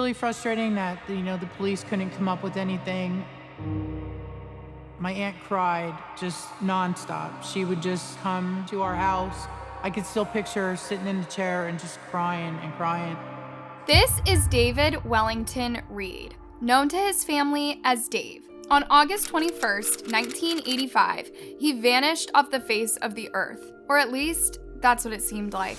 really frustrating that, the police couldn't come up with anything. My aunt cried just nonstop. She would just come to our house. I could still picture her sitting in the chair and just crying and crying. This is David Wellington Reed, known to his family as Dave. On August 21st, 1985, he vanished off the face of the earth, or at least that's what it seemed like.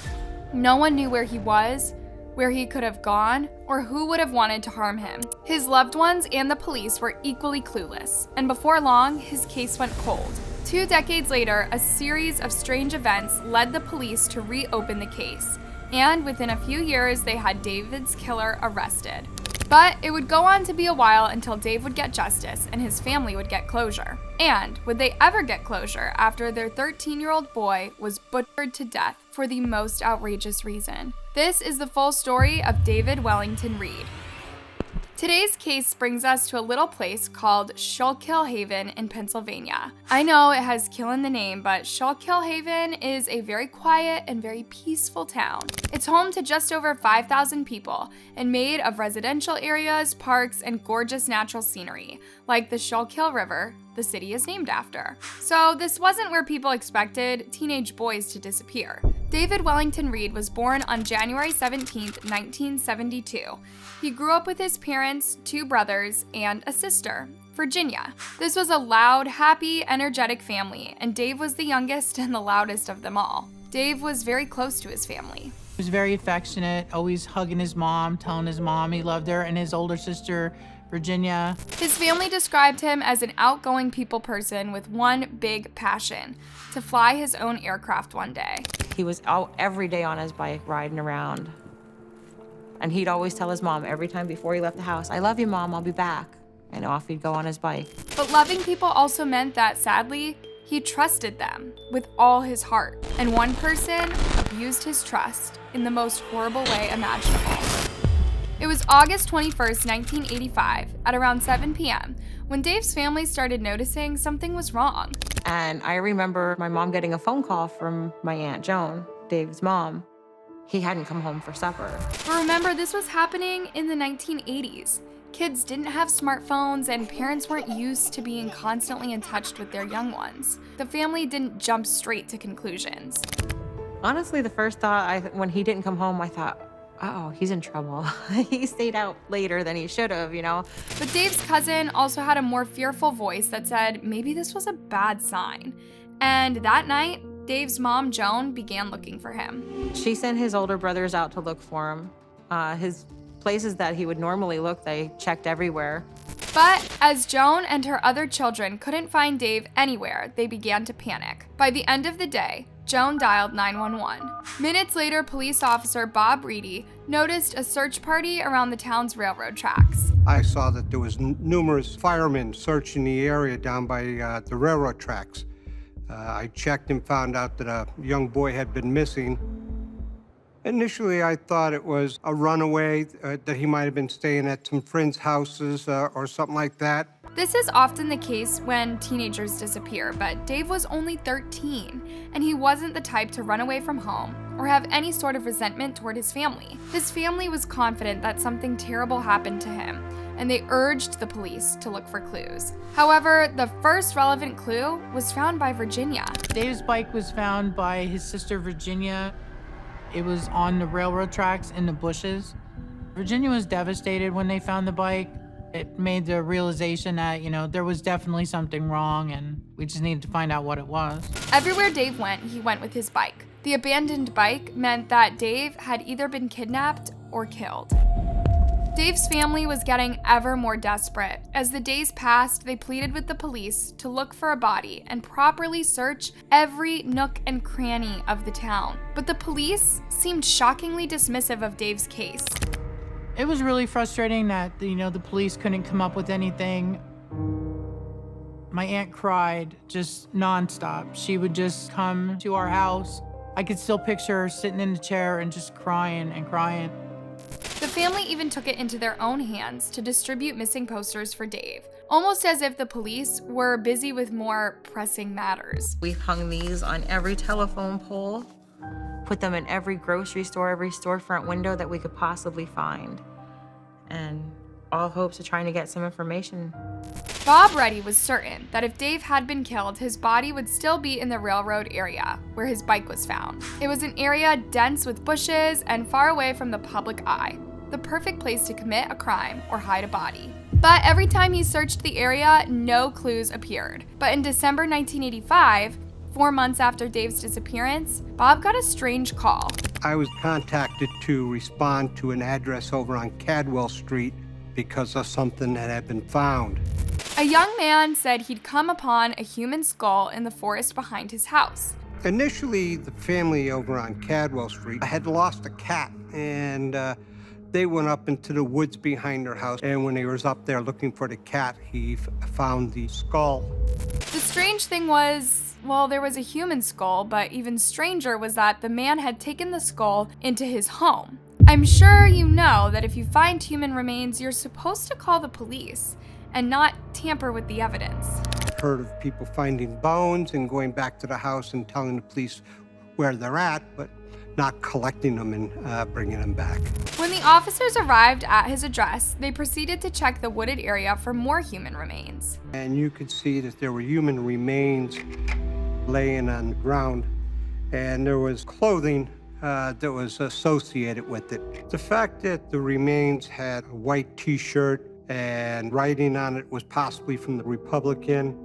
No one knew where he was, where he could have gone, or who would have wanted to harm him. His loved ones and the police were equally clueless, and before long, his case went cold. 2 decades later, a series of strange events led the police to reopen the case, and within a few years, they had David's killer arrested. But it would go on to be a while until Dave would get justice and his family would get closure. And would they ever get closure after their 13-year-old boy was butchered to death for the most outrageous reason? This is the full story of David Wellington Reed. Today's case brings us to a little place called Schuylkill Haven in Pennsylvania. I know it has kill in the name, but Schuylkill Haven is a very quiet and very peaceful town. It's home to just over 5,000 people and made of residential areas, parks, and gorgeous natural scenery, like the Schuylkill River the city is named after. So this wasn't where people expected teenage boys to disappear. David Wellington Reed was born on January 17, 1972. He grew up with his parents, 2 brothers, and a sister, Virginia. This was a loud, happy, energetic family, and Dave was the youngest and the loudest of them all. Dave was very close to his family. He was very affectionate, always hugging his mom, telling his mom he loved her, and his older sister, Virginia. His family described him as an outgoing people person with one big passion: to fly his own aircraft one day. He was out every day on his bike riding around. And he'd always tell his mom every time before he left the house, "I love you, Mom, I'll be back." And off he'd go on his bike. But loving people also meant that, sadly, he trusted them with all his heart. And one person abused his trust in the most horrible way imaginable. It was August 21st, 1985, at around 7 p.m., when Dave's family started noticing something was wrong. And I remember my mom getting a phone call from my Aunt Joan, Dave's mom. He hadn't come home for supper. But remember, this was happening in the 1980s. Kids didn't have smartphones, and parents weren't used to being constantly in touch with their young ones. The family didn't jump straight to conclusions. Honestly, the first thought, when he didn't come home, I thought, uh-oh, he's in trouble. He stayed out later than he should have, But Dave's cousin also had a more fearful voice that said maybe this was a bad sign. And that night, Dave's mom, Joan, began looking for him. She sent his older brothers out to look for him. His places that he would normally look, they checked everywhere. But as Joan and her other children couldn't find Dave anywhere, they began to panic. By the end of the day, Joan dialed 911. Minutes later, police officer Bob Reedy noticed a search party around the town's railroad tracks. I saw that there was numerous firemen searching the area down by the railroad tracks. I checked and found out that a young boy had been missing. Initially, I thought it was a runaway, that he might have been staying at some friends' houses or something like that. This is often the case when teenagers disappear, but Dave was only 13, and he wasn't the type to run away from home or have any sort of resentment toward his family. His family was confident that something terrible happened to him, and they urged the police to look for clues. However, the first relevant clue was found by Virginia. Dave's bike was found by his sister, Virginia. It was on the railroad tracks in the bushes. Virginia was devastated when they found the bike. It made the realization that, there was definitely something wrong, and we just needed to find out what it was. Everywhere Dave went, he went with his bike. The abandoned bike meant that Dave had either been kidnapped or killed. Dave's family was getting ever more desperate. As the days passed, they pleaded with the police to look for a body and properly search every nook and cranny of the town. But the police seemed shockingly dismissive of Dave's case. It was really frustrating that, the police couldn't come up with anything. My aunt cried just nonstop. She would just come to our house. I could still picture her sitting in the chair and just crying and crying. The family even took it into their own hands to distribute missing posters for Dave, almost as if the police were busy with more pressing matters. We've hung these on every telephone pole, put them in every grocery store, every storefront window that we could possibly find. and all hopes of trying to get some information. Bob Reddy was certain that if Dave had been killed, his body would still be in the railroad area where his bike was found. It was an area dense with bushes and far away from the public eye, the perfect place to commit a crime or hide a body. But every time he searched the area, no clues appeared. But in December 1985, 4 months after Dave's disappearance, Bob got a strange call. I was contacted to respond to an address over on Cadwell Street because of something that had been found. A young man said he'd come upon a human skull in the forest behind his house. Initially, the family over on Cadwell Street had lost a cat, and they went up into the woods behind their house, and when he was up there looking for the cat, he found the skull. The strange thing was, well, there was a human skull, but even stranger was that the man had taken the skull into his home. I'm sure you know that if you find human remains, you're supposed to call the police and not tamper with the evidence. I've heard of people finding bones and going back to the house and telling the police where they're at, but not collecting them and bringing them back. When the officers arrived at his address, they proceeded to check the wooded area for more human remains. And you could see that there were human remains laying on the ground, and there was clothing that was associated with it. The fact that the remains had a white t-shirt and writing on it was possibly from the Republican,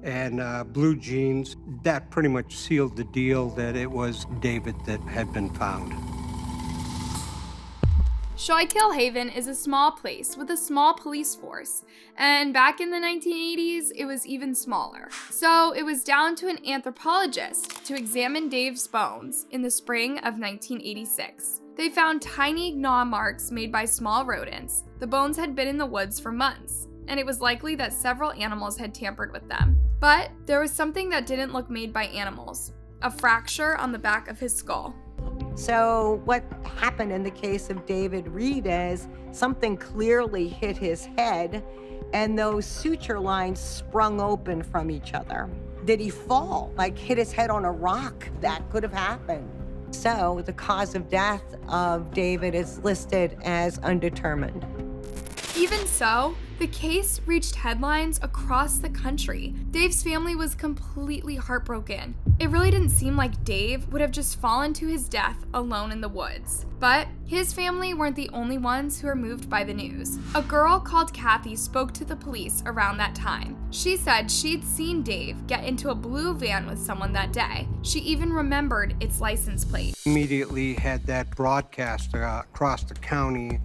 and blue jeans, that pretty much sealed the deal that it was David that had been found. Schuylkill Haven is a small place with a small police force, and back in the 1980s, it was even smaller. So it was down to an anthropologist to examine Dave's bones in the spring of 1986. They found tiny gnaw marks made by small rodents. The bones had been in the woods for months, and it was likely that several animals had tampered with them. But there was something that didn't look made by animals, a fracture on the back of his skull. So what happened in the case of David Reed is something clearly hit his head and those suture lines sprung open from each other. Did he fall, like hit his head on a rock? That could have happened. So the cause of death of David is listed as undetermined. Even so, the case reached headlines across the country. Dave's family was completely heartbroken. It really didn't seem like Dave would have just fallen to his death alone in the woods. But his family weren't the only ones who were moved by the news. A girl called Kathy spoke to the police around that time. She said she'd seen Dave get into a blue van with someone that day. She even remembered its license plate. Immediately had that broadcast across the county.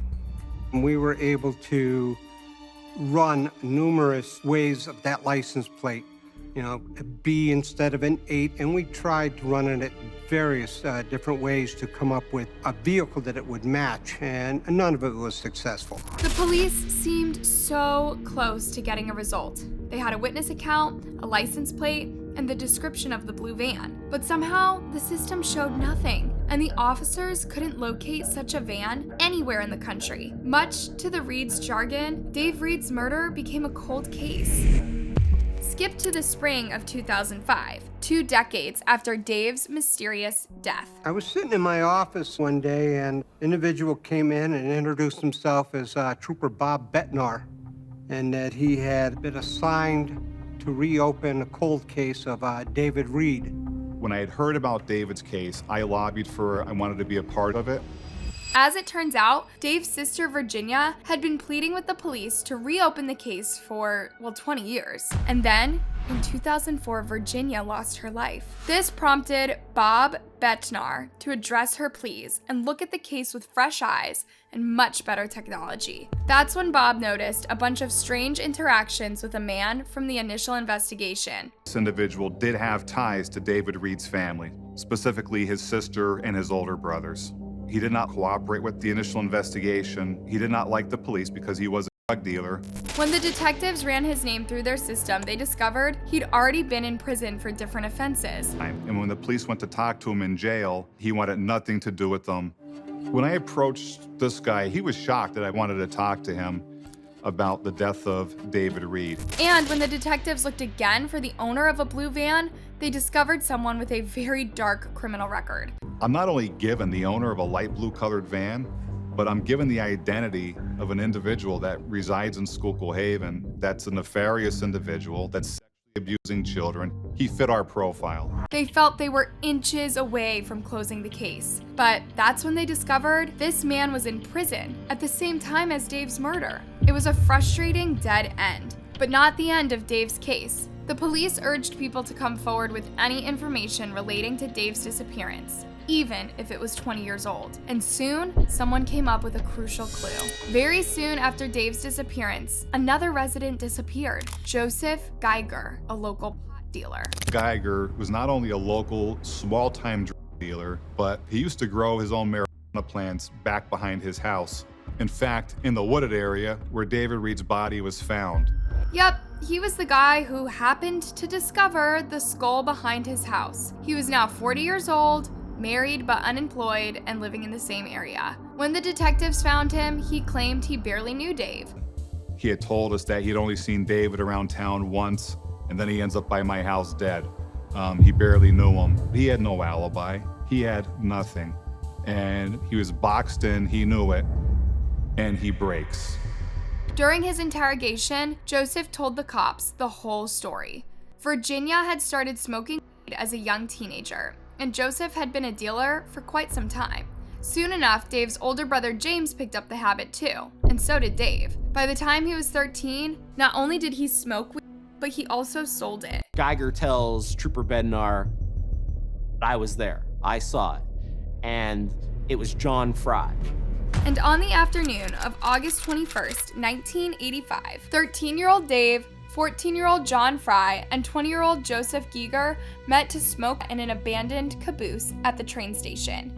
We were able to run numerous ways of that license plate, you know, a B instead of an 8, and we tried to run it at various different ways to come up with a vehicle that it would match, and none of it was successful. The police seemed so close to getting a result. They had a witness account, a license plate, and the description of the blue van. But somehow, the system showed nothing, and the officers couldn't locate such a van anywhere in the country. Much to the Reed's jargon, Dave Reed's murder became a cold case. Skip to the spring of 2005, 2 decades after Dave's mysterious death. I was sitting in my office one day, and an individual came in and introduced himself as Trooper Bob Betnar, and that he had been assigned to reopen a cold case of David Reed. When I had heard about David's case, I lobbied I wanted to be a part of it. As it turns out, Dave's sister Virginia had been pleading with the police to reopen the case for, 20 years. And then, in 2004, Virginia lost her life. This prompted Bob Betnar to address her pleas and look at the case with fresh eyes and much better technology. That's when Bob noticed a bunch of strange interactions with a man from the initial investigation. This individual did have ties to David Reed's family, specifically his sister and his older brothers. He did not cooperate with the initial investigation. He did not like the police because he was a drug dealer. When the detectives ran his name through their system, they discovered he'd already been in prison for different offenses. And when the police went to talk to him in jail, he wanted nothing to do with them. When I approached this guy, he was shocked that I wanted to talk to him about the death of David Reed. And when the detectives looked again for the owner of a blue van, they discovered someone with a very dark criminal record. I'm not only given the owner of a light blue colored van, but I'm given the identity of an individual that resides in Schuylkill Haven, that's a nefarious individual, that's sexually abusing children. He fit our profile. They felt they were inches away from closing the case. But that's when they discovered this man was in prison at the same time as Dave's murder. It was a frustrating dead end, but not the end of Dave's case. The police urged people to come forward with any information relating to Dave's disappearance, even if it was 20 years old. And soon, someone came up with a crucial clue. Very soon after Dave's disappearance, another resident disappeared, Joseph Geiger, a local pot dealer. Geiger was not only a local, small-time drug dealer, but he used to grow his own marijuana plants back behind his house. In fact, in the wooded area where David Reed's body was found. Yep, he was the guy who happened to discover the skull behind his house. He was now 40 years old, married but unemployed, and living in the same area. When the detectives found him, he claimed he barely knew Dave. He had told us that he'd only seen David around town once, and then he ends up by my house dead. He barely knew him. He had no alibi. He had nothing. And he was boxed in, he knew it, and he breaks. During his interrogation, Joseph told the cops the whole story. Virginia had started smoking weed as a young teenager, and Joseph had been a dealer for quite some time. Soon enough, Dave's older brother James picked up the habit too, and so did Dave. By the time he was 13, not only did he smoke weed, but he also sold it. Geiger tells Trooper Bednar, I was there, I saw it, and it was John Fry. And on the afternoon of August 21st, 1985, 13-year-old Dave, 14-year-old John Fry, and 20-year-old Joseph Geiger met to smoke in an abandoned caboose at the train station.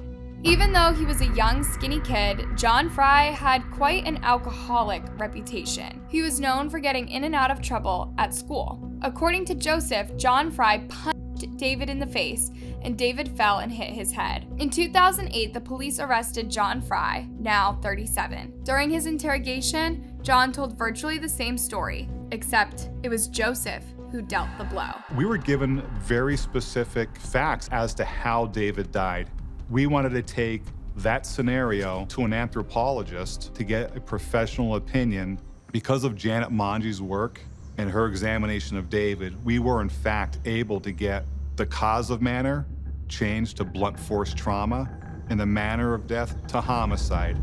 Even though he was a young, skinny kid, John Fry had quite an alcoholic reputation. He was known for getting in and out of trouble at school. According to Joseph, John Fry punched David in the face, and David fell and hit his head. In 2008, the police arrested John Fry, now 37. During his interrogation, John told virtually the same story, except it was Joseph who dealt the blow. We were given very specific facts as to how David died. We wanted to take that scenario to an anthropologist to get a professional opinion. Because of Janet Monge's work and her examination of David, we were in fact able to get the cause of manner changed to blunt force trauma and the manner of death to homicide.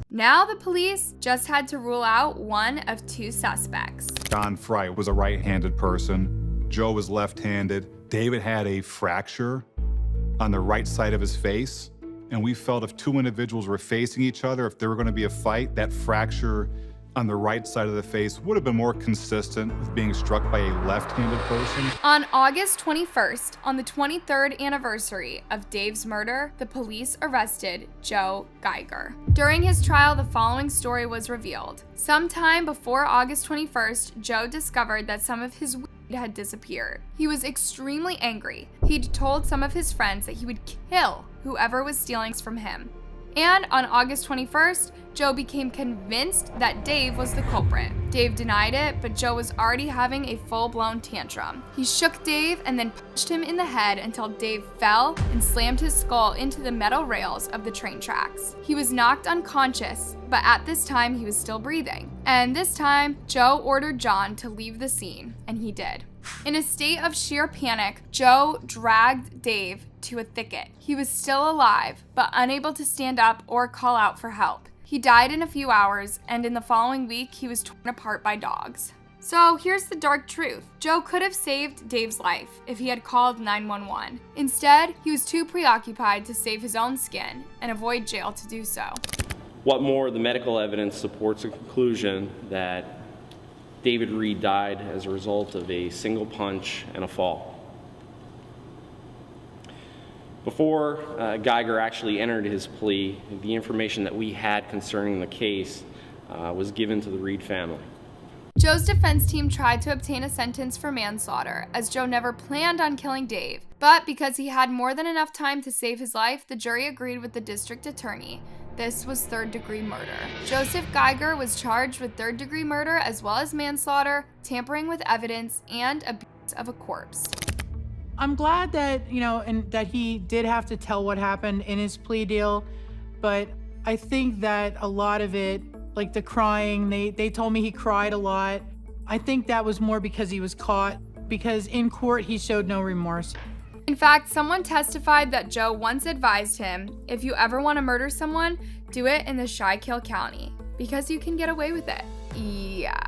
Now the police just had to rule out one of two suspects. John Fry was a right-handed person. Joe was left-handed. David had a fracture on the right side of his face, and we felt if two individuals were facing each other, if there were going to be a fight, that fracture on the right side of the face would have been more consistent with being struck by a left-handed person. On August 21st, on the 23rd anniversary of Dave's murder, the police arrested Joe Geiger. During his trial, the following story was revealed. Sometime before August 21st, Joe discovered that some of his weed had disappeared. He was extremely angry. He'd told some of his friends that he would kill whoever was stealing from him. And on August 21st, Joe became convinced that Dave was the culprit. Dave denied it, but Joe was already having a full-blown tantrum. He shook Dave and then punched him in the head until Dave fell and slammed his skull into the metal rails of the train tracks. He was knocked unconscious, but at this time he was still breathing. And this time, Joe ordered John to leave the scene, and he did. In a state of sheer panic, Joe dragged Dave to a thicket. He was still alive, but unable to stand up or call out for help. He died in a few hours, and in the following week, he was torn apart by dogs. So here's the dark truth. Joe could have saved Dave's life if he had called 911. Instead, he was too preoccupied to save his own skin and avoid jail to do so. What more, the medical evidence supports a conclusion that David Reed died as a result of a single punch and a fall. Before Geiger actually entered his plea, the information that we had concerning the case was given to the Reed family. Joe's defense team tried to obtain a sentence for manslaughter, as Joe never planned on killing Dave. But because he had more than enough time to save his life, the jury agreed with the district attorney. This was third-degree murder. Joseph Geiger was charged with third-degree murder as well as manslaughter, tampering with evidence, and abuse of a corpse. I'm glad that, and that he did have to tell what happened in his plea deal, but I think that a lot of it, like the crying, they told me he cried a lot. I think that was more because he was caught, because in court he showed no remorse. In fact, someone testified that Joe once advised him, if you ever want to murder someone, do it in the Schuylkill County, because you can get away with it. Yeah.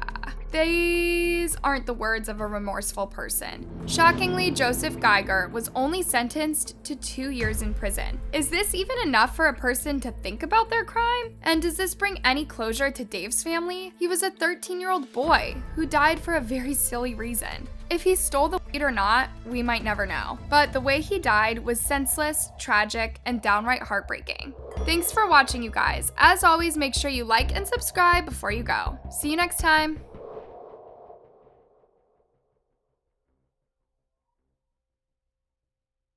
These aren't the words of a remorseful person. Shockingly, Joseph Geiger was only sentenced to 2 years in prison. Is this even enough for a person to think about their crime? And does this bring any closure to Dave's family? He was a 13-year-old boy who died for a very silly reason. If he stole the weed or not, we might never know. But the way he died was senseless, tragic, and downright heartbreaking. Thanks for watching, you guys. As always, make sure you like and subscribe before you go. See you next time.